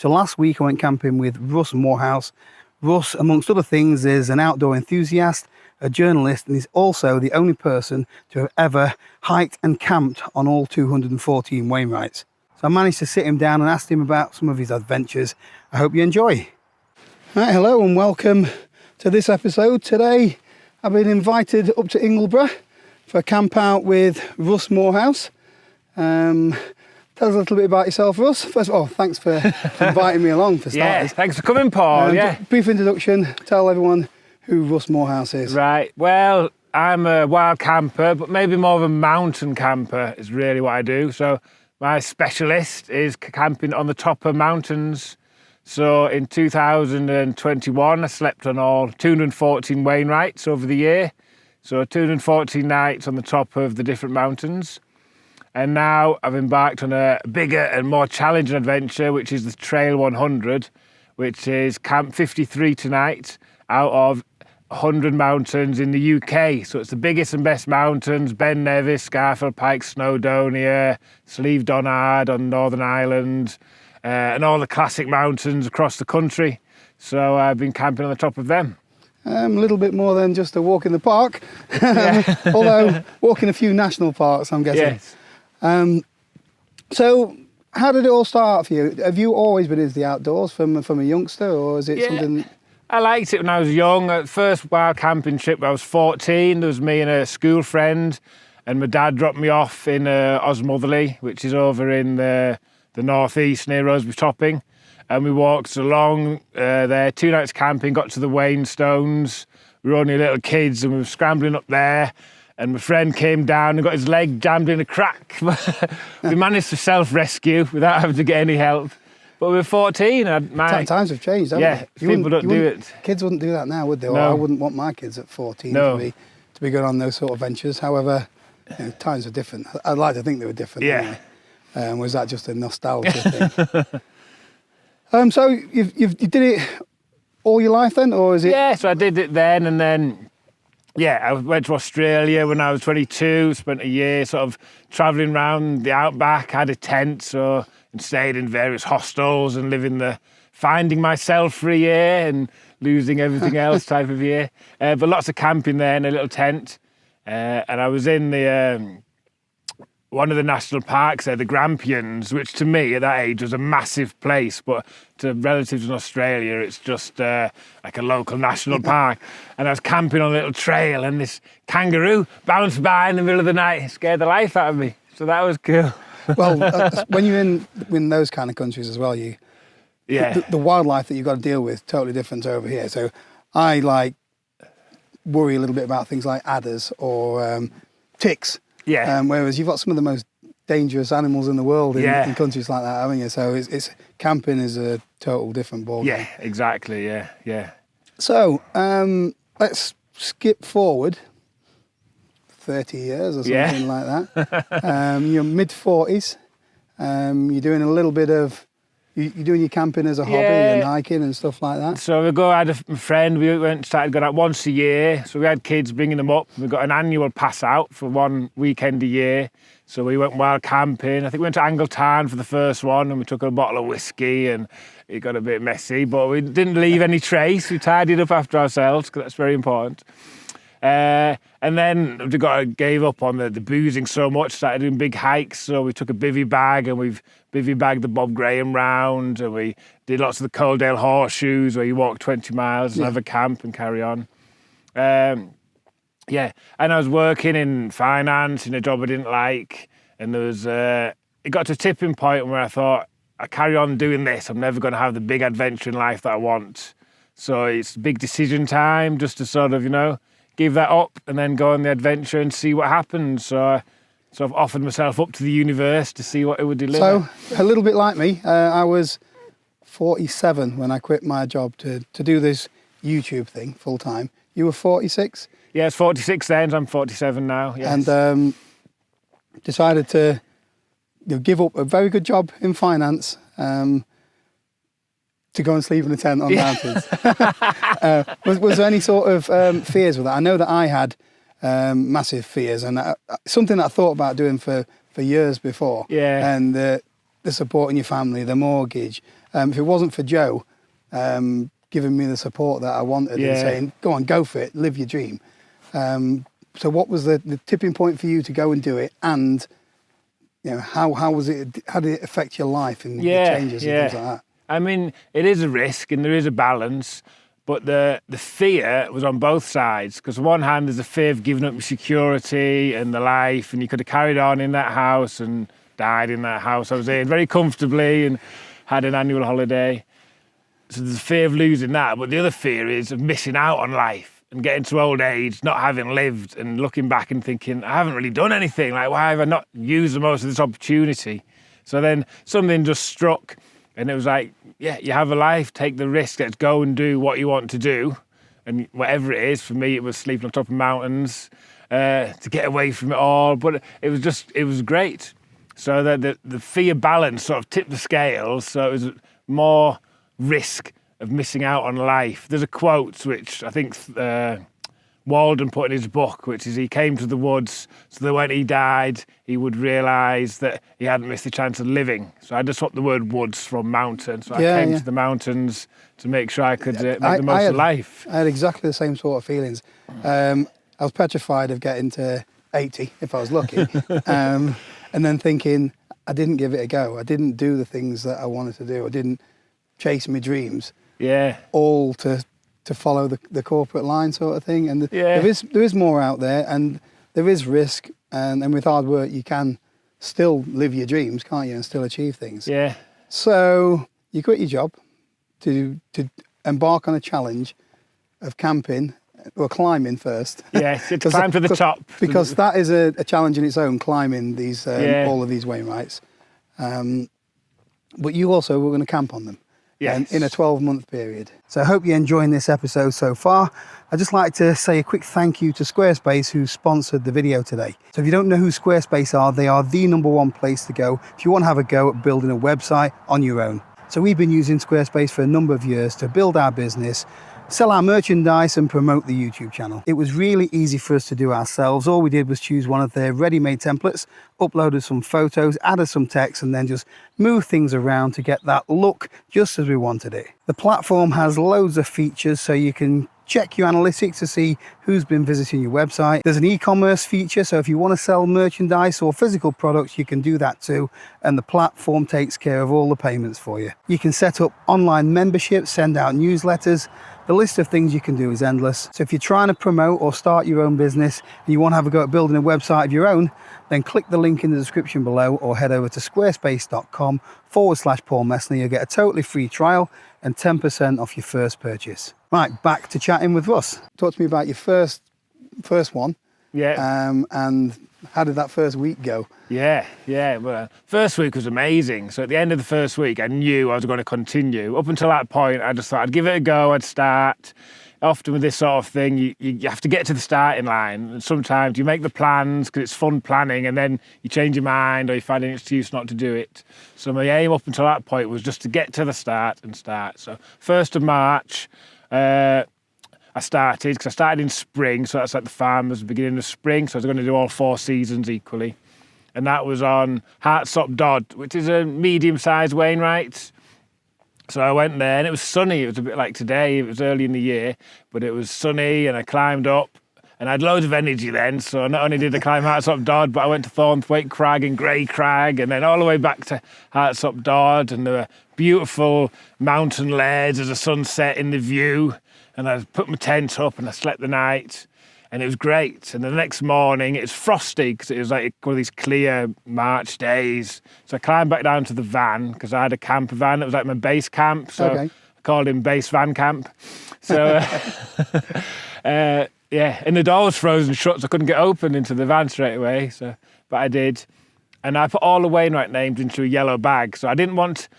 So last week I went camping with Russ Moorhouse. Russ, amongst other things, is an outdoor enthusiast, a journalist, and he's also the only person to have ever hiked and camped on all 214 Wainwrights. So I managed to sit him down and asked him about some of his adventures. I hope you enjoy. Right, hello and welcome to this episode. Today I've been invited up to Ingleborough for a camp out with Russ Moorhouse. Tell us a little bit about yourself, Russ. First of all, thanks for inviting me along for starters. Yeah, thanks for coming, Paul. Brief introduction, tell everyone who Russ Moorhouse is. Right, well, I'm a wild camper, but maybe more of a mountain camper is really what I do. So my specialist is camping on the top of mountains. So in 2021, I slept on all 214 Wainwrights over the year. So 214 nights on the top of the different mountains. And now I've embarked on a bigger and more challenging adventure, which is the Trail 100, which is Camp 53 tonight out of 100 mountains in the UK. So it's the biggest and best mountains: Ben Nevis, Scafell Pike, Snowdonia, Slieve Donard on Northern Ireland, and all the classic mountains across the country. So I've been camping on the top of them. A little bit more than just a walk in the park, although walking a few national parks, I'm guessing. Yes. So how did it all start for you? Have you always been into the outdoors from a youngster, or is it something? I liked it when I was young. At first wild camping trip, I was 14. There was me and a school friend, and my dad dropped me off in Osmotherley, which is over in the northeast near Roseby Topping. And we walked along there, 2 nights camping, got to the Wainstones. We were only little kids and we were scrambling up there. And my friend came down and got his leg jammed in a crack. We managed to self-rescue without having to get any help. But we were 14. Times have changed, haven't they? People don't do it. Kids wouldn't do that now, would they? No. Well, I wouldn't want my kids at 14 to be going on those sort of ventures. However, times are different. I'd like to think they were different. Yeah. Anyway. Was that just a nostalgia thing? So you did it all your life then, or is it? Yeah, so I did it then, and then I went to Australia when I was 22. Spent a year sort of travelling around the outback. Had a tent, and stayed in various hostels and finding myself for a year and losing everything else type of year. But lots of camping there in a little tent, and I was in the one of the national parks there, the Grampians, which to me at that age was a massive place, but to relatives in Australia, it's just like a local national park. And I was camping on a little trail, and this kangaroo bounced by in the middle of the night. It scared the life out of me. So that was cool. Well, when you're in those kind of countries as well, the wildlife that you've got to deal with totally different to over here. So I worry a little bit about things like adders or ticks. Yeah. Whereas you've got some of the most dangerous animals in the world in countries like that, haven't you? So it's camping is a total different ballgame. Yeah, exactly. Yeah. So let's skip forward 30 years or something like that. You're mid-40s. You're doing a little bit of. You're doing your camping as a hobby and hiking and stuff like that? So I had a friend, we started going out once a year. So we had kids, bringing them up. We got an annual pass out for one weekend a year. So we went wild camping. I think we went to Angletarn for the first one, and we took a bottle of whiskey, and it got a bit messy, but we didn't leave any trace. We tidied up after ourselves, because that's very important. And then we gave up on the boozing so much, started doing big hikes. So we took a bivy bag, and we've bivy bagged the Bob Graham round, and we did lots of the Coaldale horseshoes where you walk 20 miles and have a camp and carry on. And I was working in finance in a job I didn't like, and it got to a tipping point where I thought, I carry on doing this, I'm never going to have the big adventure in life that I want. So it's big decision time, just to sort of, give that up and then go on the adventure and see what happens. So I sort of offered myself up to the universe to see what it would deliver. So a little bit like me, I was 47 when I quit my job to do this YouTube thing full time. You were 46? Yeah, it's 46 then, I'm 47 now, yes. And decided to give up a very good job in finance to go and sleep in a tent on mountains. Was there any sort of fears with that? I know that I had massive fears, and something that I thought about doing for years before. Yeah. And the support in your family, the mortgage, If it wasn't for Joe giving me the support that I wanted and saying, go on, go for it, live your dream. So what was the tipping point for you to go and do it? And how was it? How did it affect your life and the changes and things like that? I mean, it is a risk and there is a balance, but the fear was on both sides. Because on one hand, there's a fear of giving up your security and the life, and you could have carried on in that house and died in that house I was in very comfortably and had an annual holiday. So there's a fear of losing that, but the other fear is of missing out on life and getting to old age, not having lived and looking back and thinking, I haven't really done anything. Like, why have I not used the most of this opportunity? So then something just struck. And it was like, yeah, you have a life, take the risk, let's go and do what you want to do. And whatever it is, for me, it was sleeping on top of mountains to get away from it all. But it was great. So the fear balance sort of tipped the scales. So it was more risk of missing out on life. There's a quote which I think Walden put in his book, which is he came to the woods so that when he died, he would realise that he hadn't missed the chance of living. So I just swapped the word woods from mountain. So I came to the mountains to make sure I could make the most of life. I had exactly the same sort of feelings. I was petrified of getting to 80 if I was lucky. And then thinking, I didn't give it a go. I didn't do the things that I wanted to do. I didn't chase my dreams. Yeah. All to follow the corporate line sort of thing. And there is more out there, and there is risk, and with hard work you can still live your dreams, can't you, and still achieve things. Yeah. So you quit your job to embark on a challenge of camping, or climbing first. Yeah, to climb to the top. Because that is a challenge in its own, climbing these all of these Wainwrights. But you also were going to camp on them. Yes. In a 12-month period. So I hope you're enjoying this episode so far. I'd just like to say a quick thank you to Squarespace, who sponsored the video today. So if you don't know who Squarespace are, they are the #1 place to go if you want to have a go at building a website on your own. So we've been using Squarespace for a number of years to build our business, sell our merchandise and promote the YouTube channel. It was really easy for us to do ourselves. All we did was choose one of their ready-made templates, uploaded some photos, added some text, and then just moved things around to get that look just as we wanted it. The platform has loads of features, so you can check your analytics to see who's been visiting your website. There's an e-commerce feature, so if you want to sell merchandise or physical products, you can do that too, and the platform takes care of all the payments for you. You can set up online memberships, send out newsletters. The list of things you can do is endless. So if you're trying to promote or start your own business and you want to have a go at building a website of your own, then click the link in the description below or head over to squarespace.com/Paul Messner. You'll get a totally free trial and 10% off your first purchase. Right, back to chatting with Russ. Talk to me about your first one. Yeah. And how did that first week go? Yeah. Well, first week was amazing. So at the end of the first week, I knew I was going to continue. Up until that point, I just thought I'd give it a go, I'd start. Often with this sort of thing, you have to get to the starting line. And sometimes you make the plans because it's fun planning, and then you change your mind or you find an excuse not to do it. So my aim up until that point was just to get to the start and start. So 1st of March, I started, because I started in spring, so that's like the farmers' beginning of spring, so I was going to do all 4 seasons equally. And that was on Hartsop Dodd, which is a medium-sized Wainwrights. So I went there, and it was sunny. It was a bit like today. It was early in the year, but it was sunny, and I climbed up, and I had loads of energy then. So not only did I climb Hartsop Dodd, but I went to Thornthwaite Crag and Grey Crag, and then all the way back to Hartsop Dodd, and there were beautiful mountain layers as the sun set in the view. And I put my tent up and I slept the night, and it was great. And the next morning it was frosty because it was like one of these clear March days. So I climbed back down to the van because I had a camper van that was like my base camp. So I called him Base Van Camp. So and the door was frozen shut, so I couldn't get open into the van straight away. But I did, and I put all the Wainwright names into a yellow bag. So I didn't want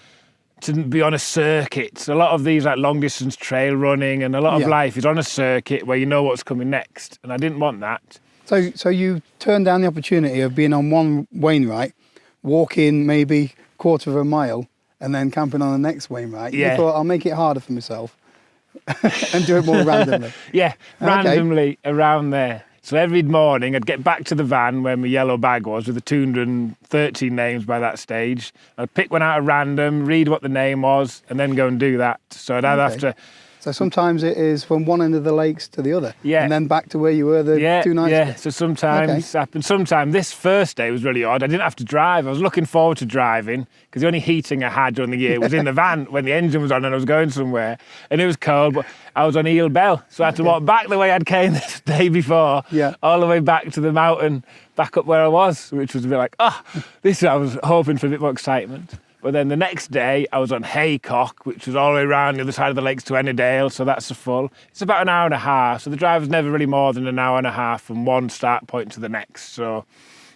to be on a circuit. So a lot of these like long distance trail running and a lot of life is on a circuit where you know what's coming next, and I didn't want that. So you turned down the opportunity of being on one Wainwright, walking maybe 1/4 of a mile, and then camping on the next Wainwright. You thought, I'll make it harder for myself and do it more randomly. Randomly around there. So every morning I'd get back to the van where my yellow bag was with the 213 names by that stage. I'd pick one out at random, read what the name was, and then go and do that. So I'd have to... So sometimes it is from one end of the lakes to the other, Yeah. and then back to where you were the 2 nights ago. So sometimes happened. Sometimes this first day was really odd. I didn't have to drive. I was looking forward to driving because the only heating I had during the year was in the van when the engine was on and I was going somewhere. And it was cold, but I was on Eel Bell. So I had to walk back the way I'd came the day before, all the way back to the mountain, back up where I was, which was a bit like, I was hoping for a bit more excitement. But then the next day, I was on Haycock, which was all the way around the other side of the lakes to Ennerdale, so that's a full. It's about an hour and a half, so the drive was never really more than an hour and a half from one start point to the next, so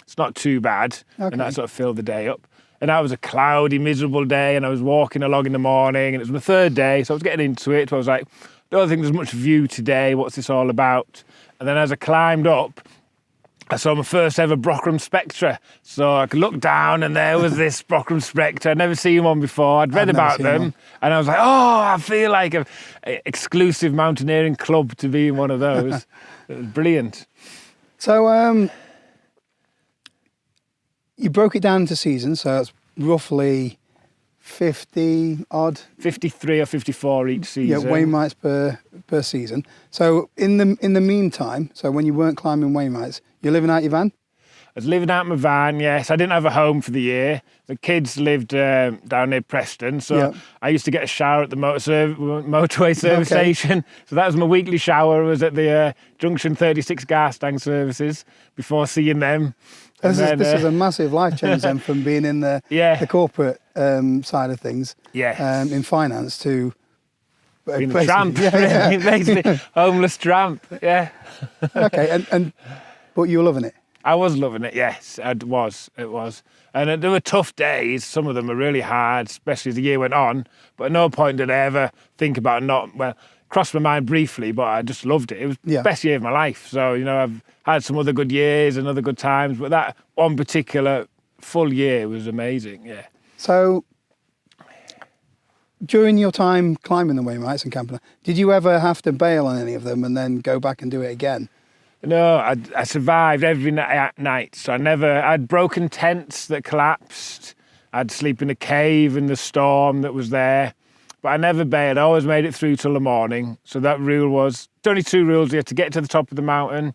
it's not too bad, and that sort of filled the day up. And that was a cloudy, miserable day, and I was walking along in the morning, and it was my third day, so I was getting into it, so I was like, I don't think there's much view today, what's this all about? And then as I climbed up, I saw my first ever Brockram Spectra. So I could look down and there was this Brockram Spectra. I'd never seen one before. I'd read about them and I was like, I feel like an exclusive mountaineering club to be in one of those. It was brilliant. So you broke it down into seasons, so it's roughly 50 odd. 53 or 54 each season. Yeah, Wainwrights per season. So in the meantime, so when you weren't climbing Wainwrights, you're living out your van? I was living out in my van, yes. I didn't have a home for the year. The kids lived down near Preston, so I used to get a shower at the motorway service station. So that was my weekly shower, was at the Junction 36 gas tank services before seeing them. This is a massive life change then from being in the corporate side of things in finance to being a tramp, basically homeless tramp, Okay, but you were loving it? I was loving it, yes, it was. And there were tough days, some of them were really hard, especially as the year went on, but at no point did I ever think about crossed my mind briefly, but I just loved it. It was the best year of my life. So, I've had some other good years and other good times, but that one particular full year was amazing, yeah. So, during your time climbing the Wainwrights and camping, did you ever have to bail on any of them and then go back and do it again? No, I survived every night. So I'd broken tents that collapsed. I'd sleep in a cave in the storm that was there. But I never bailed. I always made it through till the morning. So that rule was, there were only 2 rules. You had to get to the top of the mountain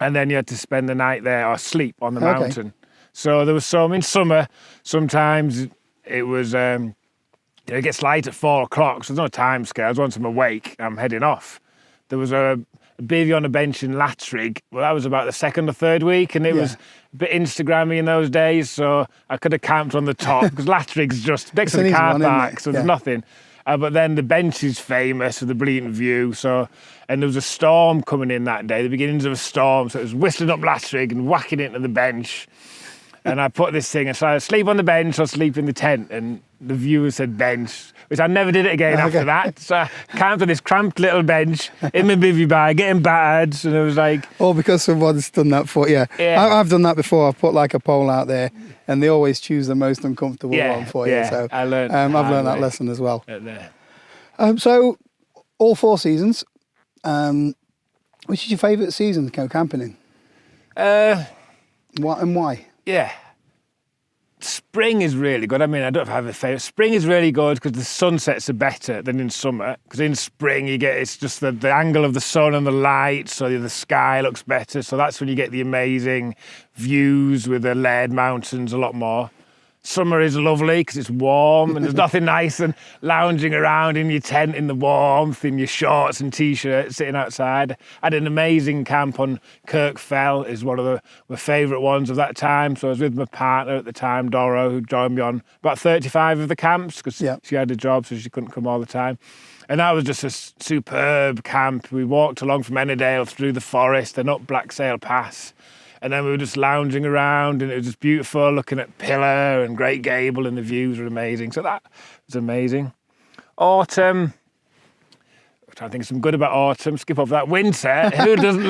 and then you had to spend the night there or sleep on the mountain. So there was some, in summer, sometimes it was, it gets light at 4 o'clock. So there's no time scale. Once I'm awake, I'm heading off. There was a Bivy on a bench in Latrig. Well, that was about the 2nd or 3rd week, and it was a bit Instagrammy in those days, so I could have camped on the top, because Latrig's just next to the car park, so there's nothing. But then the bench is famous for the brilliant view, and there was a storm coming in that day, the beginnings of a storm, so it was whistling up Latrig and whacking into the bench. And I put this thing, and so I'd sleep on the bench or sleep in the tent, and the viewer said bench, which I never did it again after that. So I camped on this cramped little bench in my bivvy bag, getting battered, and it was like... All because someone's done that for you. Yeah. I've done that before. I've put like a pole out there, and they always choose the most uncomfortable one for you. So I learned I've learned that lesson as well. There. So all 4 seasons, which is your favourite season to go camping in? What and why? Yeah. Spring is really good. I mean, I don't have a favourite. Spring is really good because the sunsets are better than in summer. Because in spring, it's just the angle of the sun and the light, so the sky looks better. So that's when you get the amazing views with the Laird Mountains a lot more. Summer is lovely because it's warm and there's nothing nice than lounging around in your tent in the warmth, in your shorts and T-shirts, sitting outside. I had an amazing camp on Kirk Fell, is one of my favourite ones of that time. So I was with my partner at the time, Doro, who joined me on about 35 of the camps because she had a job, so she couldn't come all the time. And that was just a superb camp. We walked along from Ennerdale through the forest and up Blacksail Pass. And then we were just lounging around and it was just beautiful, looking at Pillar and Great Gable, and the views were amazing. So that was amazing. Autumn, I'm trying to think of some good about autumn, skip over that. Winter, who doesn't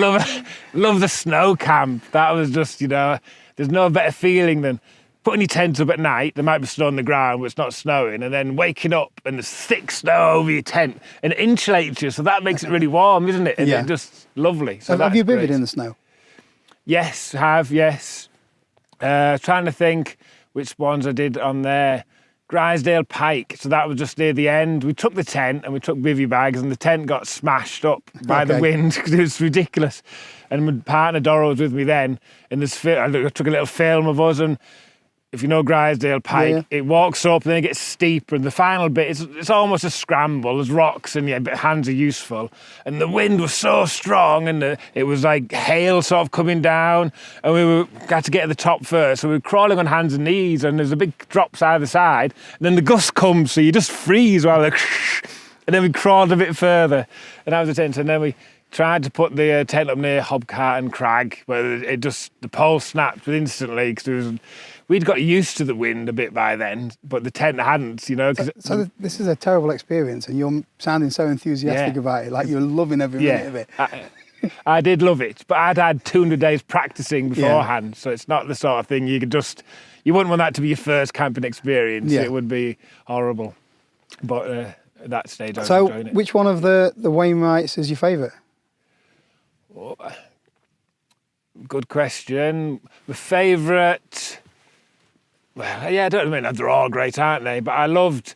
love the snow camp? That was just, there's no better feeling than putting your tent up at night, there might be snow on the ground, but it's not snowing, and then waking up and there's thick snow over your tent and it insulates you, so that makes it really warm, isn't it? And Yeah. it's just lovely. So Have you that's bivvied great. in the snow? Yes, yes. Trying to think which ones I did on there. Grisdale Pike, so that was just near the end. We took the tent and we took bivvy bags, and the tent got smashed up by the wind because it was ridiculous. And my partner Doro was with me then, and I took a little film of us, and if you know Grisdale Pike, it walks up and then it gets steeper, and the final bit, it's almost a scramble. There's rocks and but hands are useful. And the wind was so strong, and it was like hail sort of coming down, and we had to get to the top first. So we were crawling on hands and knees, and there's a big drops either side, and then the gust comes, so you just freeze while and then we crawled a bit further, and that was the tent, and then we tried to put the tent up near Hobcarton Crag, where the pole snapped instantly because we'd got used to the wind a bit by then, but the tent hadn't, So this is a terrible experience, and you're sounding so enthusiastic about it, like you're loving every minute of it. I did love it, but I'd had 200 days practicing beforehand, so it's not the sort of thing you wouldn't want that to be your first camping experience. It would be horrible. But at that stage, I was enjoying it. Which one of the Wainwrights is your favourite? Good question. My favourite, I don't mean they're all great, aren't they? But I loved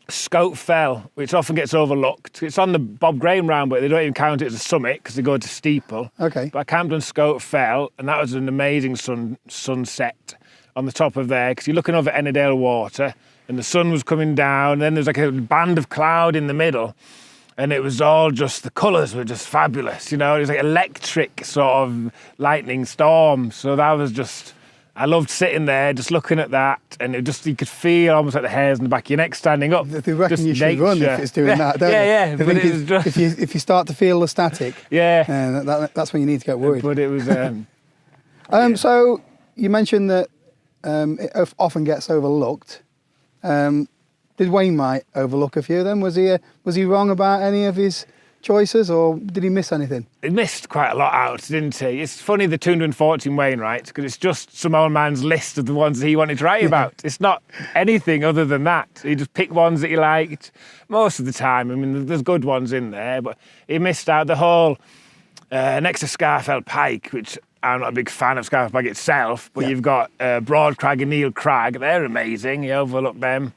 Scope Fell, which often gets overlooked. It's on the Bob Graham round, but they don't even count it as a summit because they go to steeple. Okay. But I camped on Scope Fell, and that was an amazing sunset on the top of there, because you're looking over Ennerdale Water, and the sun was coming down, and then there's like a band of cloud in the middle. And it was all just, the colours were just fabulous, It was like electric sort of lightning storm. So that was just, I loved sitting there, just looking at that. And you could feel almost like the hairs in the back of your neck standing up. They reckon just you should run if it's doing that, don't they? Yeah. But it was just, if you start to feel the static, that's when you need to get worried. But it was... So you mentioned that it often gets overlooked. Did Wainwright overlook a few of them? Was he wrong about any of his choices, or did he miss anything? He missed quite a lot out, didn't he? It's funny, the 214 Wainwrights, because it's just some old man's list of the ones that he wanted to write about. It's not anything other than that. He just picked ones that he liked most of the time. I mean, there's good ones in there, but he missed out the whole next to Scarfell Pike, which I'm not a big fan of Scarfell Pike itself, but you've got Broad Crag and Neil Crag. They're amazing. He overlooked them.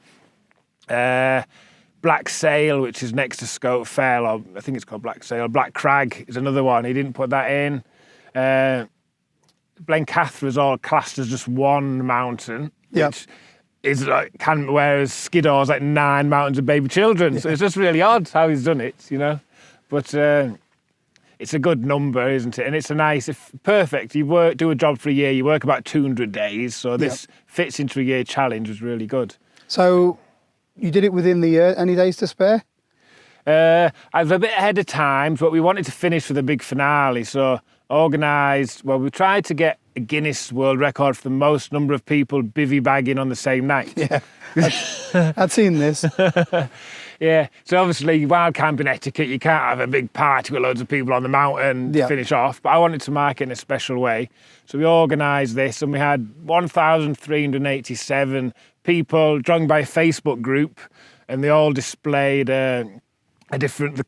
Black Sail, which is next to Scope Fell, or I think it's called Black Sail. Black Crag is another one. He didn't put that in. Blencathra is all classed as just one mountain, which is like, whereas Skiddaw is like 9 mountains of baby children. So it's just really odd how he's done it, But it's a good number, isn't it? And it's perfect. You do a job for a year, you work about 200 days. So this fits into a year challenge, was really good. So you did it within the year. Any days to spare? I was a bit ahead of time, but we wanted to finish for the big finale. So we tried to get a Guinness World Record for the most number of people bivvy bagging on the same night. Yeah, I'd seen this. Yeah, so obviously wild camping etiquette, you can't have a big party with loads of people on the mountain to finish off, but I wanted to mark it in a special way. So we organised this, and we had 1,387 people joined by a Facebook group, and they all displayed the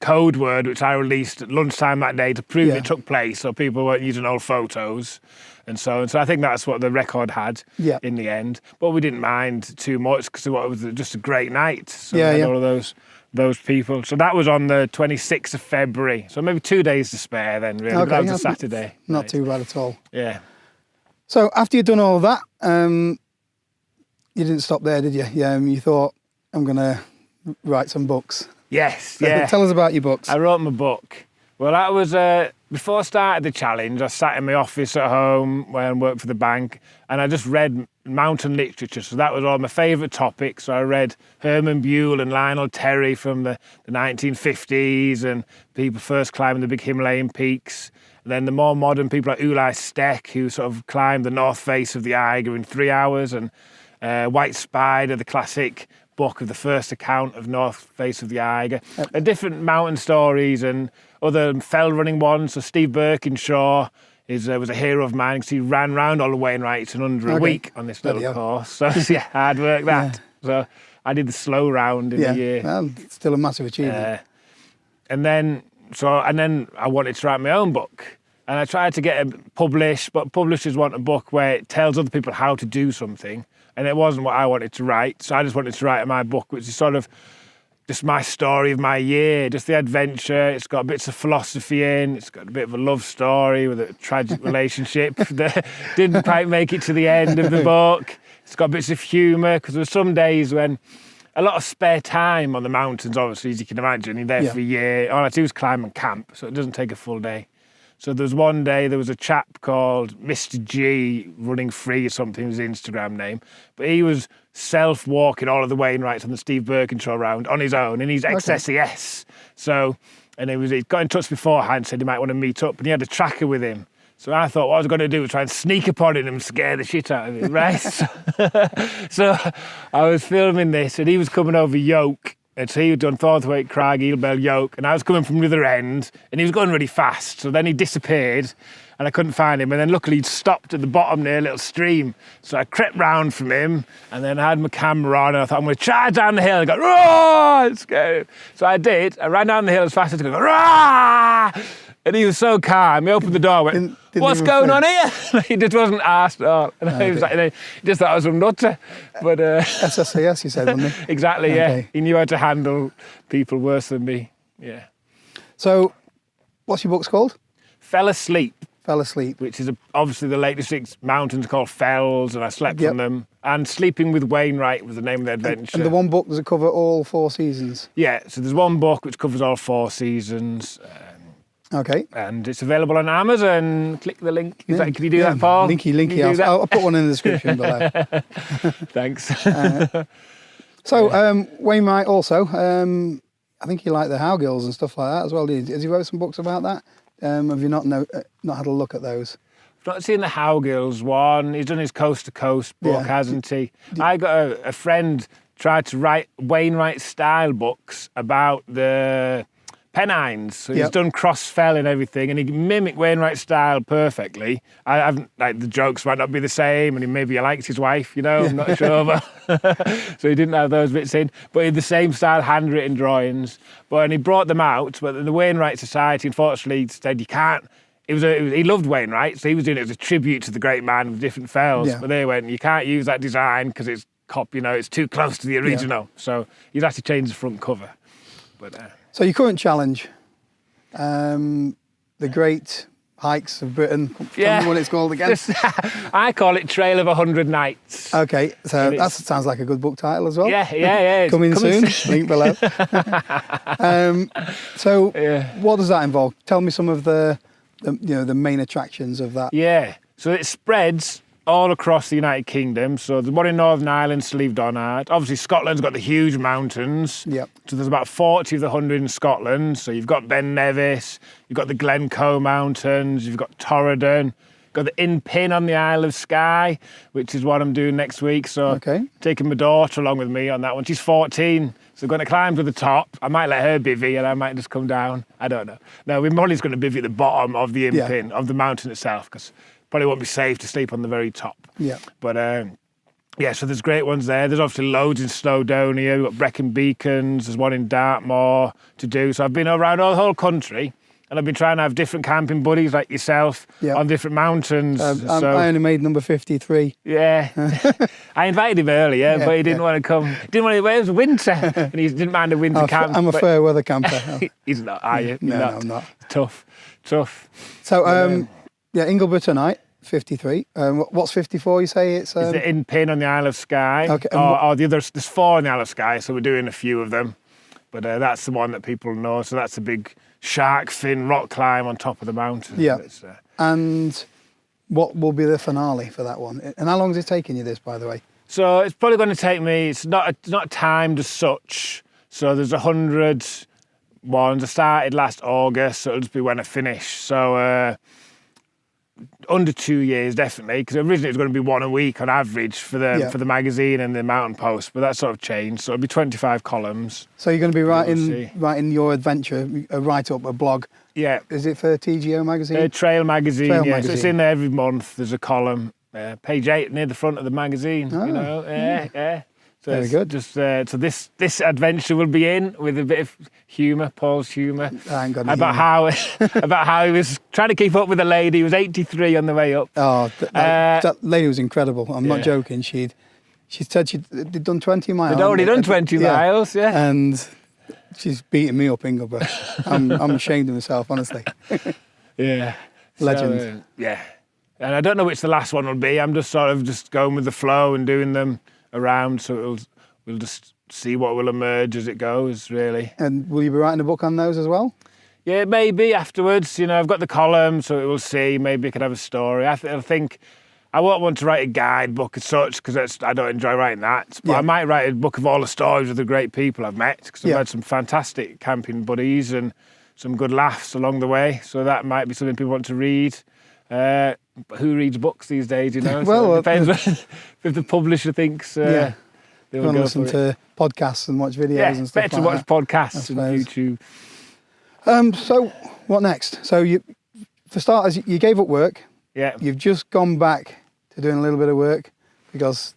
code word, which I released at lunchtime that day to prove it took place, so people weren't using old photos. And so I think that's what the record had in the end. But we didn't mind too much because it was just a great night. So we had all of those people. So that was on the 26th of February. So maybe 2 days to spare then, really. Okay, that was a Saturday. Not too bad at all. Yeah. So after you'd done all that, you didn't stop there, did you? You thought, I'm going to write some books. Yes, yeah. Tell us about your books. I wrote my book. Well, that was, before I started the challenge, I sat in my office at home where I worked for the bank, and I just read mountain literature. So that was all my favourite topics. So I read Herman Buell and Lionel Terry from the 1950s, and people first climbing the big Himalayan peaks. And then the more modern people like Uli Steck, who sort of climbed the north face of the Eiger in 3 hours, and White Spider, the classic book of the first account of north face of the Eiger, and different mountain stories and other fell running ones. So Steve Birkinshaw, was a hero of mine because he ran round all the Wainwrights in under a week on this little course. So yeah, hard work that. So I did the slow round in a year. Well, still a massive achievement. And then I wanted to write my own book. And I tried to get it published, but publishers want a book where it tells other people how to do something. And it wasn't what I wanted to write. So I just wanted to write my book, which is sort of just my story of my year, just the adventure. It's got bits of philosophy in. It's got a bit of a love story with a tragic relationship that didn't quite make it to the end of the book. It's got bits of humour, because there were some days when a lot of spare time on the mountains, obviously, as you can imagine. You're there for a year. All I do is climb and camp, so it doesn't take a full day. So there was one day, there was a chap called Mr. G, running free or something, his Instagram name. But he was self-walking all of the Wainwrights on the Steve Birkinshaw round on his own in his XSES. So, and he got in touch beforehand, said he might want to meet up, and he had a tracker with him. So I thought what I was going to do was try and sneak upon him and scare the shit out of him, right? So I was filming this, and he was coming over Yoke. And so he had done Thornthwaite, Crag, Eelbell, Yoke, and I was coming from the other end, and he was going really fast. So then he disappeared, and I couldn't find him. And then luckily he'd stopped at the bottom near a little stream. So I crept round from him, and then I had my camera on, and I thought, I'm going to charge down the hill. And I go, "Roar!" and scare him. So I did. I ran down the hill as fast as I could, go, "Roar!" And he was so calm. He opened the door, went, "What's going on here?" He just wasn't asked at all. And I was like, he just thought I was some nutter. But SSAS, you said, wasn't he? Exactly, yeah. He knew how to handle people worse than me. Yeah. So, what's your book's called? Fell Asleep. Fell Asleep. Which is obviously the latest 6 mountains called Fells, and I slept on them. And Sleeping with Wainwright was the name of the adventure. And the one book, does it cover all 4 seasons? Yeah, so there's one book which covers all 4 seasons. Okay. And it's available on Amazon. Click the link. Can you do that, Paul? Linky. I'll put one in the description below. Thanks. So, Wainwright also, I think you like the Howgirls and stuff like that as well. Has he wrote some books about that? Have you not had a look at those? I've not seen the Howgirls one. He's done his Coast to Coast book, hasn't he? I got a friend tried to write Wainwright-style books about the Pennines. So he's done cross-fell and everything, and he mimicked Wainwright's style perfectly. I haven't, like, the jokes might not be the same, and maybe he likes his wife, I'm not sure. But so he didn't have those bits in. But he had the same style handwritten drawings. And he brought them out, but the Wainwright Society, unfortunately, said you can't. He loved Wainwright, so he was doing it as a tribute to the great man with different fells. Yeah. But they went, you can't use that design because it's it's too close to the original. Yeah. So you'd have to change the front cover. But so your current challenge, the Great Hikes of Britain. Tell me what it's called again. I call it Trail of 100 Nights. Okay, so that sounds like a good book title as well. Yeah. Coming soon. Link below. So what does that involve? Tell me some of the main attractions of that. Yeah, so it spreads all across the United Kingdom. So there's one in Northern Ireland, Slieve Donard. Obviously, Scotland's got the huge mountains. Yep. So there's about 40 of the 100 in Scotland. So you've got Ben Nevis, you've got the Glencoe Mountains, you've got Torridon, you've got the Inpin on the Isle of Skye, which is what I'm doing next week. So taking my daughter along with me on that one. She's 14. So we're going to climb to the top. I might let her bivvy and I might just come down. I don't know. No, Molly's going to bivvy at the bottom of the Inpin, of the mountain itself, because probably won't be safe to sleep on the very top. Yeah. But so there's great ones there. There's obviously loads in Snowdonia. We've got Brecon Beacons. There's one in Dartmoor to do. So I've been around the whole country, and I've been trying to have different camping buddies like yourself on different mountains. I only made number 53. Yeah. I invited him earlier, but he didn't want to come. It was winter, and he didn't mind a winter camp. I'm a fair weather camper. He's not, are you? No, I'm not. Tough. So, Ingleborough 53. What's 54, you say? It's the Inpin on the Isle of Skye. Okay. Or the others, there's 4 on the Isle of Skye, so we're doing a few of them. But that's the one that people know. So that's a big shark fin rock climb on top of the mountain. Yeah. And what will be the finale for that one? And how long is it taking you, this, by the way? So it's probably going to take me, it's not timed as such. So there's 100 ones. I started last August, so it'll just be when I finish. So under 2 years, definitely, because originally it was going to be one a week on average for the magazine and the Mountain Post, but that sort of changed. So it'll be 25 columns. So you're going to be writing your adventure, a write-up, a blog. Yeah. Is it for TGO magazine? Trail magazine, Trail yeah. magazine. So it's in there every month. There's a column, page 8 near the front of the magazine. Oh, you know, yeah. So Very good. Just so this adventure will be in with a bit of humour, Paul's humour, I ain't got any about how he was trying to keep up with a lady who was 83 on the way up. Oh, that lady was incredible. I'm not joking. She said they'd done 20 miles. They'd already done 20 miles, yeah. And she's beating me up, Ingelbert. I'm ashamed of myself, honestly. Yeah. Legend. So, yeah. And I don't know which the last one will be. I'm just sort of just going with the flow and doing them around, so we'll just see what will emerge as it goes, really. And will you be writing a book on those as well? Yeah, maybe afterwards. You know, I've got the column, so we'll see. Maybe I could have a story. I think I won't want to write a guidebook as such, because I don't enjoy writing that. But I might write a book of all the stories of the great people I've met, because I've had some fantastic camping buddies and some good laughs along the way. So that might be something people want to read. But who reads books these days, you know? Well, so it depends if the publisher thinks they will go go listen to podcasts and watch videos and stuff better to watch podcasts and YouTube. So what next? So for starters, you gave up work. Yeah. You've just gone back to doing a little bit of work because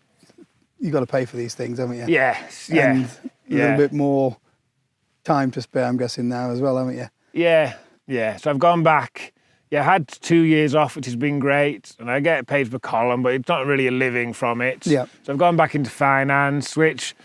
you've got to pay for these things, haven't you? Yes, yeah. And a little bit more time to spare, I'm guessing, now as well, haven't you? Yeah. So I've gone back. Yeah, I had 2 years off, which has been great, and I get paid per column, but it's not really a living from it. Yeah. So I've gone back into finance, which,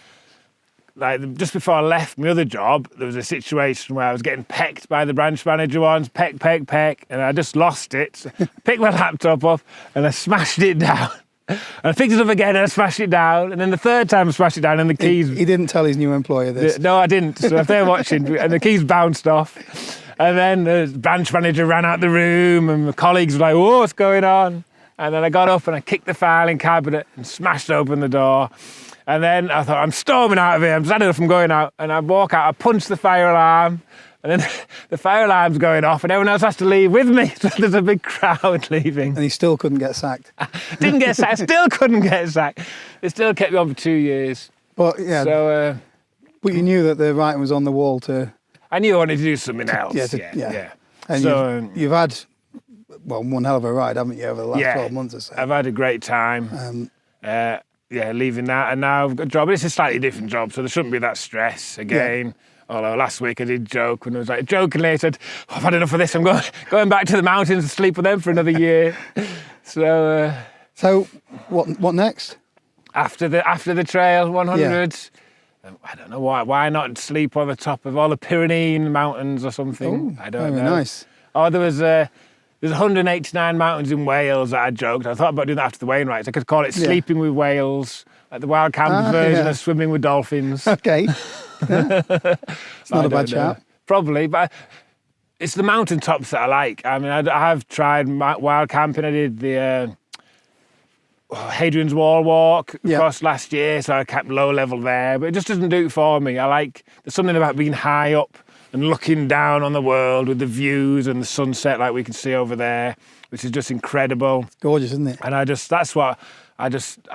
like, just before I left my other job, there was a situation where I was getting pecked by the branch manager once, peck, and I just lost it. So I picked my laptop up and I smashed it down. And I picked it up again and I smashed it down. And then the third time I smashed it down and the keys... He didn't tell his new employer this. No, I didn't. So if they're watching, and the keys bounced off. And then the branch manager ran out the room and my colleagues were like, whoa, what's going on? And then I got up and I kicked the filing cabinet and smashed open the door. And then I thought, I'm storming out of here. I'm sad enough from going out. And I walk out, I punch the fire alarm. And then the fire alarm's going off and everyone else has to leave with me. So there's a big crowd leaving. And he still couldn't get sacked. Didn't get sacked, still couldn't get sacked. It still kept me on for 2 years. But yeah, so, but you knew that the writing was on the wall to... I knew I wanted to do something else. Yeah. And so, you've had, well, one hell of a ride, haven't you, over the last 12 months or so? I've had a great time. Leaving that, and now I've got a job. It's a slightly different job, so there shouldn't be that stress again. Yeah. Although last week I did joke when I was like, jokingly I said, I've had enough of this. I'm going back to the mountains and sleep with them for another year. So what next? After the trail 100. I don't know why not sleep on the top of all the Pyrenean mountains or something. I don't know. Very nice. Oh, there's 189 mountains in Wales that I joked. I thought about doing that after the Wainwrights. I could call it Sleeping with Whales, like the wild campers version of Swimming with Dolphins. Okay. It's not a bad shout. Probably, but it's the mountaintops that I like. I mean, I have tried wild camping. I did the Hadrian's Wall walk across last year, so I kept low level there, but it just doesn't do it for me. There's something about being high up and looking down on the world with the views and the sunset like we can see over there, which is just incredible. It's gorgeous, isn't it? And I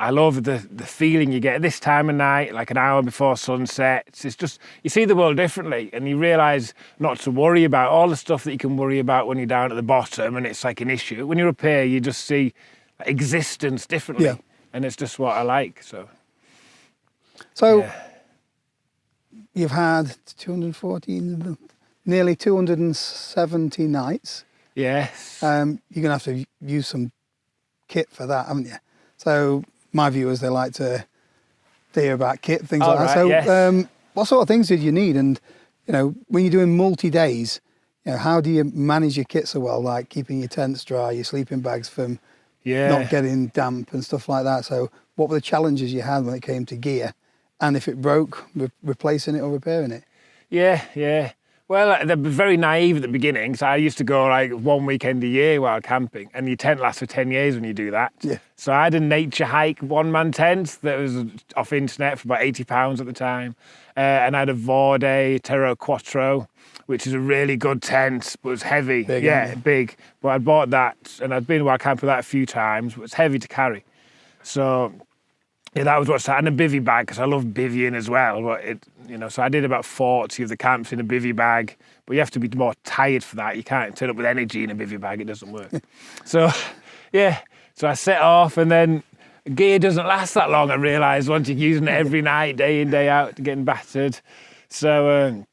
love the feeling you get at this time of night, like an hour before sunset. It's just, you see the world differently and you realise not to worry about all the stuff that you can worry about when you're down at the bottom and it's like an issue. When you're up here, you just see existence differently. Yeah. And it's just what I like, so. You've had 214, nearly 270 nights. Yes. You're going to have to use some kit for that, haven't you? So my viewers, they like to hear about kit, things like that. So yes. What sort of things did you need? And, you know, when you're doing multi-days, you know, how do you manage your kit so well, like keeping your tents dry, your sleeping bags from not getting damp and stuff like that? So what were the challenges you had when it came to gear? And if it broke, replacing it or repairing it? Yeah. Well, they were very naive at the beginning. So I used to go like 1 weekend a year while camping, and your tent lasts for 10 years when you do that. Yeah. So I had a nature hike one-man tent that was off internet for about £80 at the time. And I had a Vorde Terra Quattro, which is a really good tent, but it's heavy. Big, yeah, isn't it? big. But I bought that, and I'd been wild camping with that a few times, but it's heavy to carry. So yeah, that was what's that, and a bivy bag, because I love bivvying as well. But so I did about 40 of the camps in a bivy bag, but you have to be more tired for that. You can't turn up with energy in a bivy bag; it doesn't work. So, yeah, so I set off, and then gear doesn't last that long. I realised once you're using it every night, day in, day out, getting battered. So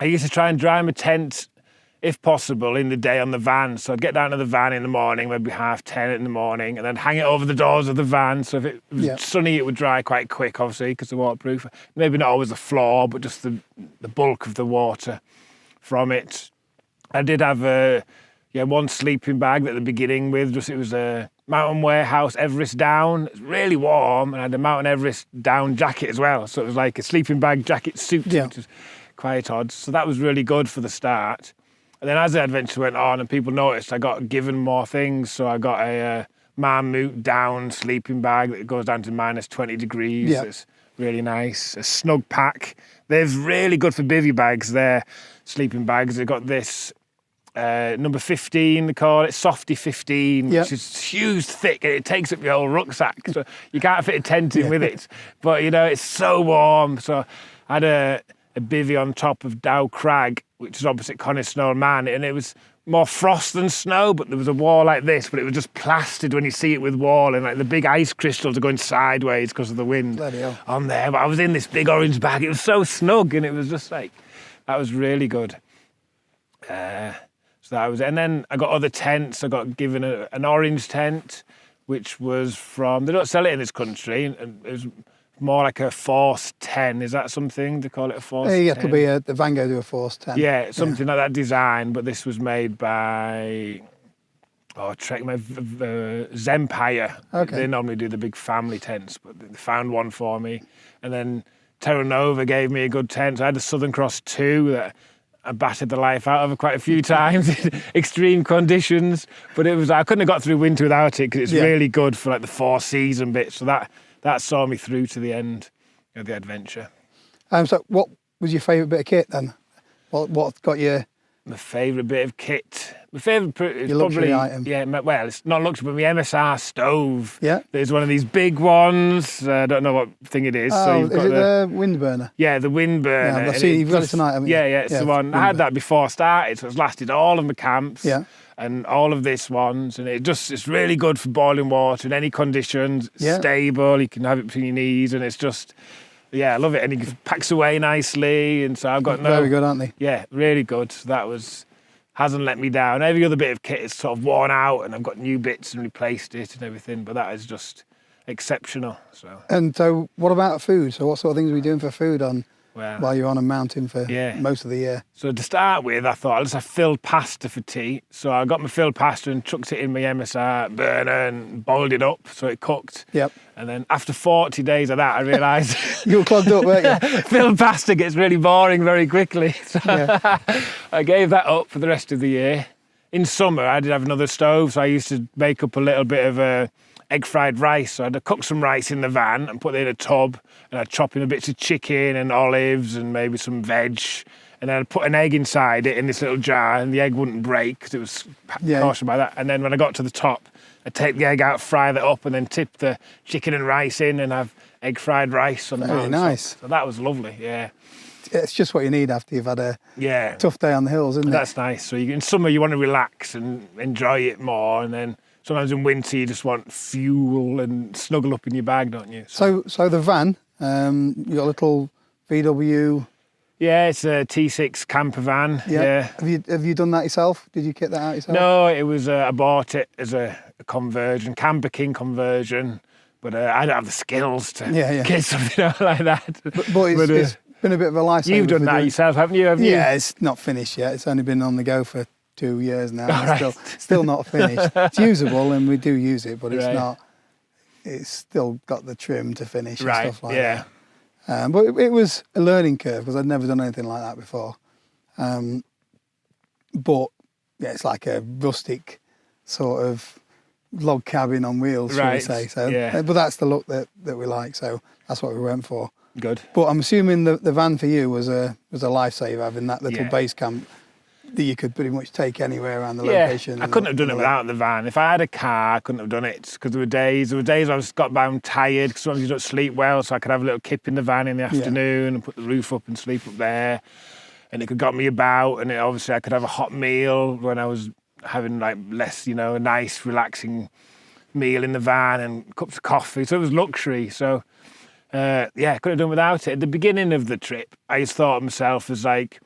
I used to try and dry my tent, if possible, in the day on the van. So I'd get down to the van in the morning, maybe 10:30 in the morning, and then hang it over the doors of the van. So if it was sunny, it would dry quite quick, obviously, because they're waterproof. Maybe not always the floor, but just the bulk of the water from it. I did have one sleeping bag at the beginning with, it was a Mountain Warehouse Everest down. It's really warm, and I had a Mountain Everest down jacket as well. So it was like a sleeping bag jacket suit, which was quite odd. So that was really good for the start. And then as the adventure went on and people noticed, I got given more things. So I got a Marmot down sleeping bag that goes down to minus 20 degrees. Yeah. It's really nice. A snug pack. They're really good for bivy bags. They're sleeping bags. They've got this number 15, they call it, Softy 15, which is huge, thick, and it takes up your whole rucksack. So you can't fit a tent in with it. But, it's so warm. So I had a bivvy on top of Dow Crag, which is opposite Conisnall Man, and it was more frost than snow, but there was a wall like this, but it was just plastered when you see it with wall, and like the big ice crystals are going sideways because of the wind on there. But I was in this big orange bag. It was so snug, and it was just like, that was really good. So that was it. And then I got other tents. I got given an orange tent, which was from, they don't sell it in this country, and it was more like a Force 10. Is that something? They call it a Force 10? Yeah, it could be the Vango do a Force 10. Yeah, something like that design, but this was made by Zempire. Okay. They normally do the big family tents, but they found one for me. And then Terra Nova gave me a good tent. So I had the Southern Cross 2 that I battered the life out of quite a few times in extreme conditions, but I couldn't have got through winter without it, because it's really good for like the 4-season bit. So that saw me through to the end of the adventure. So what was your favourite bit of kit then? What got you? My favourite bit of kit. My favourite is Your luxury probably item. Yeah, well, it's not luxury, but my MSR stove. Yeah. There's one of these big ones. I don't know what thing it is. So you've is got it the wind burner? Yeah, the wind burner. Yeah, I've seen you've got it tonight, haven't you? Yeah, it's the one. I had that before I started, so it's lasted all of my camps. Yeah. And all of this ones, and it's really good for boiling water in any conditions. It's stable. You can have it between your knees, and it's just. Yeah, I love it, and it packs away nicely, and so I've got Very good, aren't they? Yeah, really good. That hasn't let me down. Every other bit of kit is sort of worn out, and I've got new bits and replaced it and everything, but that is just exceptional. And so what about food? So what sort of things are we doing for food while you're on a mountain for most of the year? So to start with, I thought I'll just have filled pasta for tea. So I got my filled pasta and chucked it in my MSR burner and boiled it up so it cooked. Yep. And then after 40 days of that, I realised you were clogged up, weren't you? filled pasta gets really boring very quickly. So I gave that up for the rest of the year. In summer, I did have another stove, so I used to make up a little bit of egg fried rice. So I'd cook some rice in the van and put it in a tub, and I'd chop in a bits of chicken and olives and maybe some veg, and then I'd put an egg inside it in this little jar, and the egg wouldn't break because it was cautioned by that. And then when I got to the top, I'd take the egg out, fry that up, and then tip the chicken and rice in and have egg fried rice on the Very nice. So that was lovely, yeah. It's just what you need after you've had a tough day on the hills, isn't it? That's nice. So in summer you want to relax and enjoy it more, and then sometimes in winter you just want fuel and snuggle up in your bag, don't you? So the van, you got a little VW. Yeah, it's a T6 camper van. Yeah. Have you done that yourself? Did you kit that out yourself? No, it was I bought it as a conversion, Camper King conversion, but I don't have the skills to get something out like that. But it's been a bit of a lifesaver. You've done that yourself, haven't you? Yeah, it's not finished yet. It's only been on the go for 2 years now. Still not finished. It's usable, and we do use it, but it's not. It's still got the trim to finish and stuff like that. But it was a learning curve because I'd never done anything like that before. But yeah, it's like a rustic sort of log cabin on wheels, shall we Right, say. So, yeah. but that's the look that we like, so that's what we went for. Good. But I'm assuming the van for you was a lifesaver, having that little Yeah. base camp that you could pretty much take anywhere around the Yeah, location. I couldn't have done it without the van. If I had a car, I couldn't have done it because there were days I was got down tired because sometimes you don't sleep well, so I could have a little kip in the van in the afternoon and put the roof up and sleep up there, and it could got me about. And obviously I could have a hot meal when I was having like less, a nice relaxing meal in the van and cups of coffee. So it was luxury. So I couldn't have done without it. At the beginning of the trip, I just thought of myself as like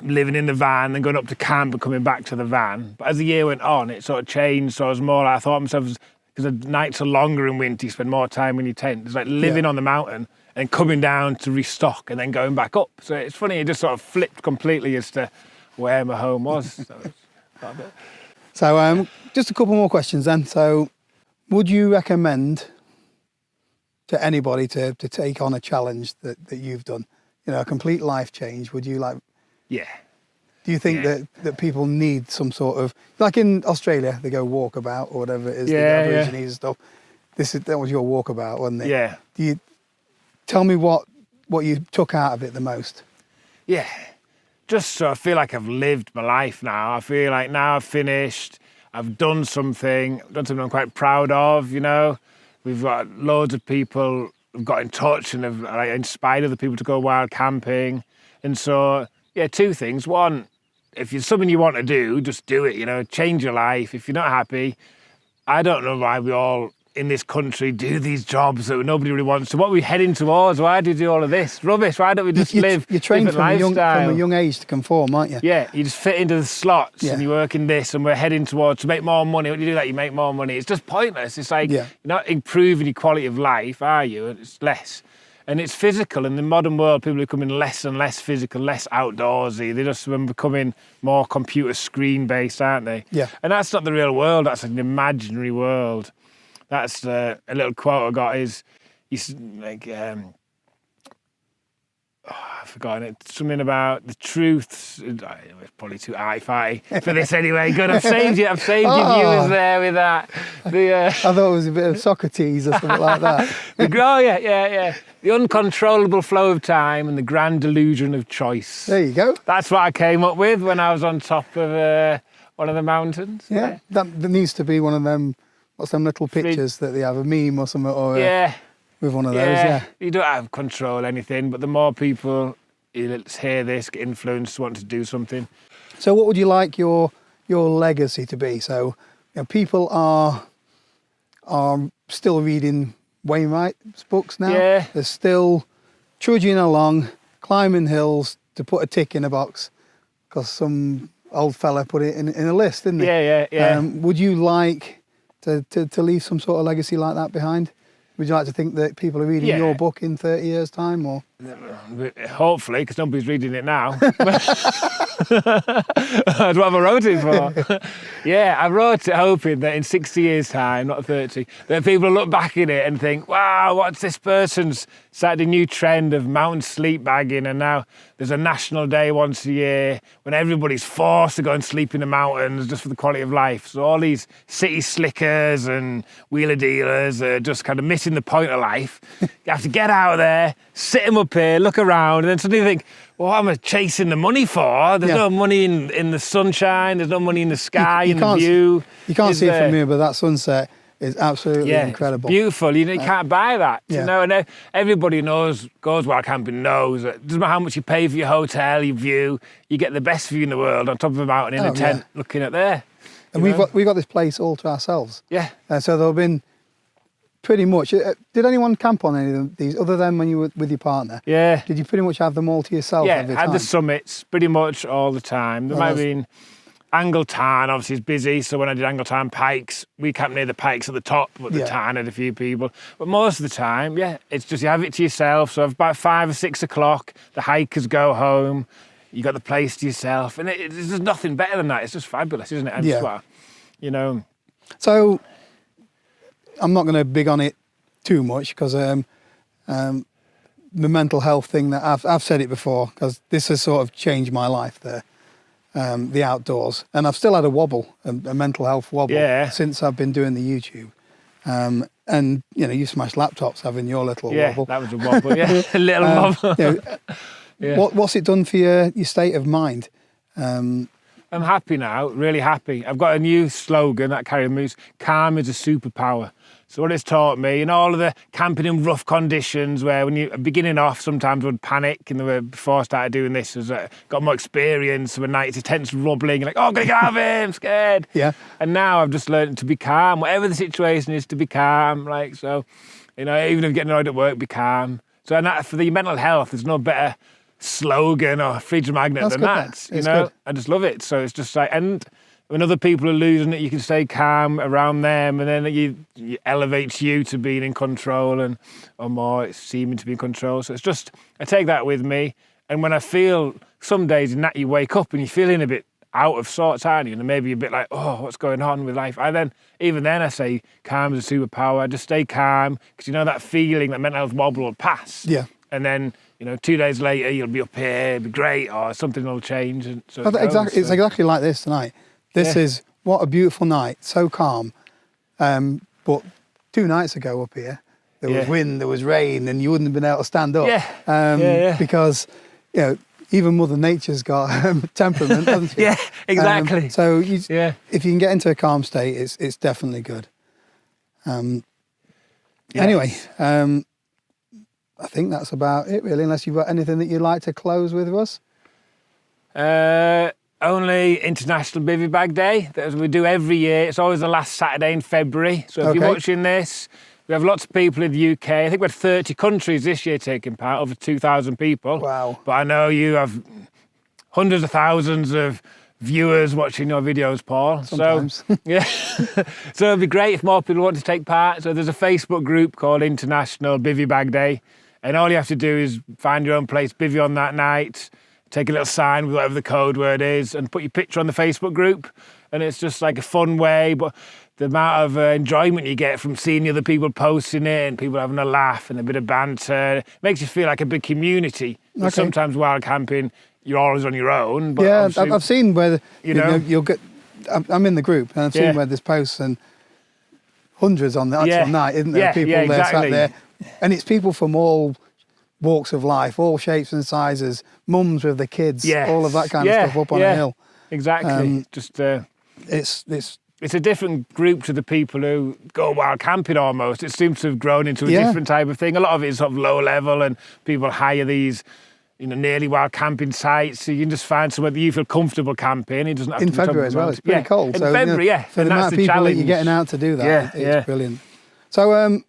living in the van and going up to camp and coming back to the van. But as the year went on, it sort of changed. So I was more like, I thought of myself as, because the nights are longer in winter, you spend more time in your tent. It's like living on the mountain and coming down to restock and then going back up. So it's funny, it just sort of flipped completely as to where my home was. So just a couple more questions then. So would you recommend to anybody to take on a challenge that you've done? A complete life change. Would you like... Yeah. Do you think that people need some sort of, like in Australia, they go walkabout or whatever it is, the Aborigines and stuff. That was your walkabout, wasn't it? Yeah. Do you tell me what you took out of it the most? Yeah. Just so I feel like I've lived my life now. I feel like now I've finished, I've done something I'm quite proud of, We've got loads of people who've got in touch and have inspired other people to go wild camping. And so, two things. One, if it's something you want to do, just do it, change your life. If you're not happy, I don't know why we all in this country do these jobs that nobody really wants. So what are we heading towards? Why do we do all of this? Rubbish. Why don't we just live You're trained from lifestyle? a young age to conform, aren't you? Yeah, you just fit into the slots and you work in this and we're heading towards to make more money. When you do that, you make more money. It's just pointless. It's like you're not improving your quality of life, are you? It's less. And it's physical. In the modern world, people are becoming less and less physical, less outdoorsy. They're just becoming more computer screen-based, aren't they? Yeah. And that's not the real world. That's an imaginary world. That's a little quote I got is, like, I've forgotten it. Something about the truths. It's probably too arty-farty for this anyway. Good, I've saved you. I've saved your viewers there with that. I thought it was a bit of Socrates or something like that. Yeah. The uncontrollable flow of time and the grand delusion of choice. There you go. That's what I came up with when I was on top of one of the mountains. Yeah, that needs to be one of them. What's them little pictures that they have, a meme or something, or with one of those. Yeah, you don't have control anything, but the more people hear this, get influenced, want to do something. So, what would you like your legacy to be? So, people are still reading Wainwright's books now. Yeah. They're still trudging along, climbing hills to put a tick in a box because some old fella put it in a list, didn't he? Yeah. Would you like to leave some sort of legacy like that behind? Would you like to think that people are reading your book in 30 years' time, or? Hopefully, because nobody's reading it now. That's what I wrote it for. I wrote it hoping that in 60 years' time, not 30, that people will look back at it and think, wow, what's this person's started a new trend of mountain sleep bagging, and now there's a national day once a year when everybody's forced to go and sleep in the mountains just for the quality of life. So all these city slickers and wheeler dealers are just kind of missing the point of life. You have to get out there, sit them up here, look around, and then suddenly think, well, what am I chasing the money for? There's no money in the sunshine, there's no money in the sky, in the view. You can't see it from here, but that sunset is absolutely incredible. It's beautiful. You can't buy that. And everybody goes wild camping knows that it doesn't matter how much you pay for your hotel, your view, you get the best view in the world on top of a mountain in a tent looking at there. And we've got this place all to ourselves. Yeah. So there have been pretty much. Did anyone camp on any of these other than when you were with your partner? Yeah. Did you pretty much have them all to yourself every time? I had the summits pretty much all the time. There might have been Angle Tarn, obviously, is busy. So when I did Angle Tarn Pikes, we camped near the Pikes at the top, but the Tarn had a few people. But most of the time, it's just you have it to yourself. So about 5 or 6 o'clock, the hikers go home. You got the place to yourself, and there's nothing better than that. It's just fabulous, isn't it? And So I'm not going to big on it too much because the mental health thing that I've said it before, because this has sort of changed my life there, the outdoors. And I've still had a wobble, a mental health wobble, since I've been doing the YouTube. And, you know, you smashed laptops having your little wobble. Yeah, that was a wobble, yeah. A little wobble. You know, what's it done for your state of mind? I'm happy now, really happy. I've got a new slogan that carries me, calm is a superpower. So what it's taught me, in all of the camping in rough conditions where when you're beginning off, sometimes I would panic, and before I started doing this, as got more experience, when nights, your tent's rubbling, like, oh, I'm going to get out of here, I'm scared. Yeah. And now I've just learned to be calm, whatever the situation is, to be calm. Like, so, you know, even if you're getting annoyed at work, be calm. So and that, for the mental health, there's no better slogan or feature magnet than that. You know, I just love it. So it's just like, and when other people are losing it, you can stay calm around them, and then it elevates you to being in control, and or more, it's seeming to be in control. So it's just, I take that with me. And when I feel, some days in that you wake up and you're feeling a bit out of sorts, aren't you? And maybe a bit like, oh, what's going on with life? Even then I say, calm is a superpower. I just stay calm, because you know that feeling, that mental health wobble will pass. Yeah. And then, you know, 2 days later, you'll be up here, it'll be great, or something will change. And so it's exactly like this tonight. This is, what a beautiful night, so calm. But 2 nights ago up here, there was wind, there was rain, and you wouldn't have been able to stand up. Because, you know, even Mother Nature's got temperament, hasn't she? Yeah, exactly. So if you can get into a calm state, it's definitely good. Anyway, I think that's about it, really, unless you've got anything that you'd like to close with, Russ. Only International Bivy Bag Day, that we do every year. It's always the last Saturday in February. So if you're watching this, we have lots of people in the UK. I think we had 30 countries this year taking part, over 2,000 people. Wow. But I know you have hundreds of thousands of viewers watching your videos, Paul. Sometimes. So, yeah. So it'd be great if more people want to take part. So there's a Facebook group called International Bivy Bag Day. And all you have to do is find your own place, bivvy on that night, take a little sign with whatever the code word is, and put your picture on the Facebook group. And it's just like a fun way, but the amount of enjoyment you get from seeing the other people posting it and people having a laugh and a bit of banter, it makes you feel like a big community. Okay. Sometimes wild camping, you're always on your own. But yeah, I've seen where, you'll get, I'm in the group, and I've seen where there's posts and hundreds on the actual night, isn't there? People there sat there. And it's people from all walks of life, all shapes and sizes, mums with the kids, all of that kind of stuff up on a hill. Exactly. It's a different group to the people who go wild camping almost. It seems to have grown into a different type of thing. A lot of it is sort of low level, and people hire these, nearly wild camping sites. So you can just find somewhere that you feel comfortable camping. It doesn't have in to be February as well. It's pretty cold. In February, for the amount of people that you're getting out to do that, it's brilliant. So,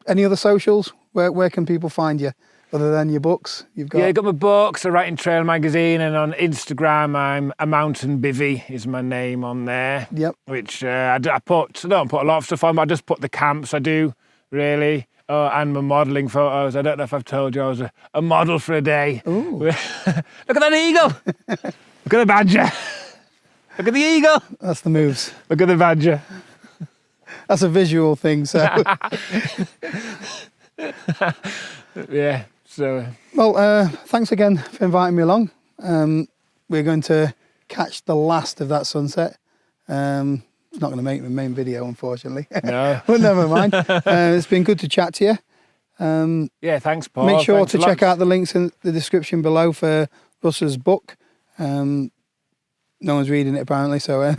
any other socials? Where can people find you other than your books? You've got got my books. I write in Trail Magazine, and on Instagram I'm a Mountain Bivy is my name on there. Yep. Which I don't put a lot of stuff on, but I just put the camps I do really. And my modelling photos. I don't know if I've told you I was a model for a day. Ooh. Look at that eagle. Look at the badger. Look at the eagle. That's the moves. Look at the badger. That's a visual thing, so. Yeah, so. Well, thanks again for inviting me along. We're going to catch the last of that sunset. It's not going to make my main video, unfortunately. No. But never mind. It's been good to chat to you. Yeah, thanks, Paul. Make sure to check out the links in the description below for Russ's book. No one's reading it apparently, so I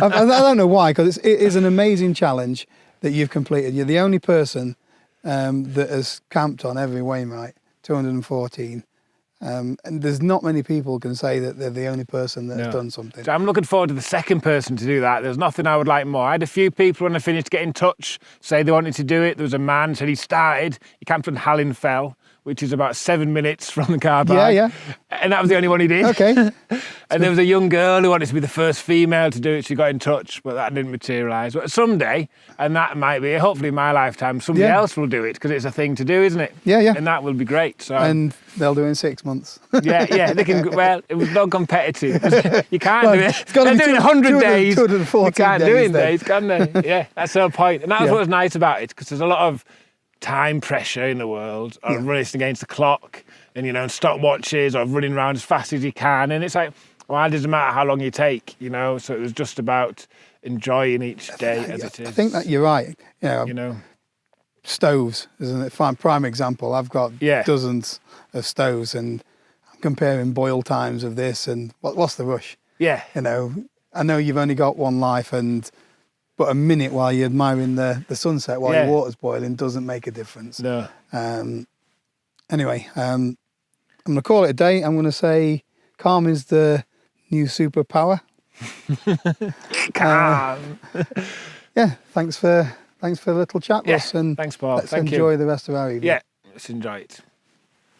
don't know why, because it is an amazing challenge that you've completed. You're the only person that has camped on every Wainwright, 214. And there's not many people can say that they're the only person that has done something. So I'm looking forward to the second person to do that. There's nothing I would like more. I had a few people when I finished get in touch, say they wanted to do it. There was a man said he camped on Hallin Fell, which is about 7 minutes from the car park. Yeah. And that was the only one he did. Okay. And there was a young girl who wanted to be the first female to do it. She got in touch, but that didn't materialise. But someday, and that might be, hopefully in my lifetime, somebody else will do it, because it's a thing to do, isn't it? Yeah. And that will be great. So. And they'll do it in 6 months. Yeah. They can. Well, it was non-competitive. You can't do it. It's got to be 100 days. 214 you can't do it in days, can they? Yeah, that's the whole point. And that's what was nice about it, because there's a lot of time pressure in the world of racing against the clock and, and stopwatches or running around as fast as you can. And it's like, well, it doesn't matter how long you take, So it was just about enjoying each day as it is. I think that you're right. Stoves, isn't it? Prime example. I've got dozens of stoves, and I'm comparing boil times of this, and what's the rush? Yeah. I know you've only got one life, but a minute while you're admiring the sunset while your water's boiling doesn't make a difference. No. Anyway, I'm going to call it a day. I'm going to say calm is the new superpower. Calm. Thanks for the little chat, Russ. And thanks, Paul. let's enjoy the rest of our evening. Yeah, let's enjoy it.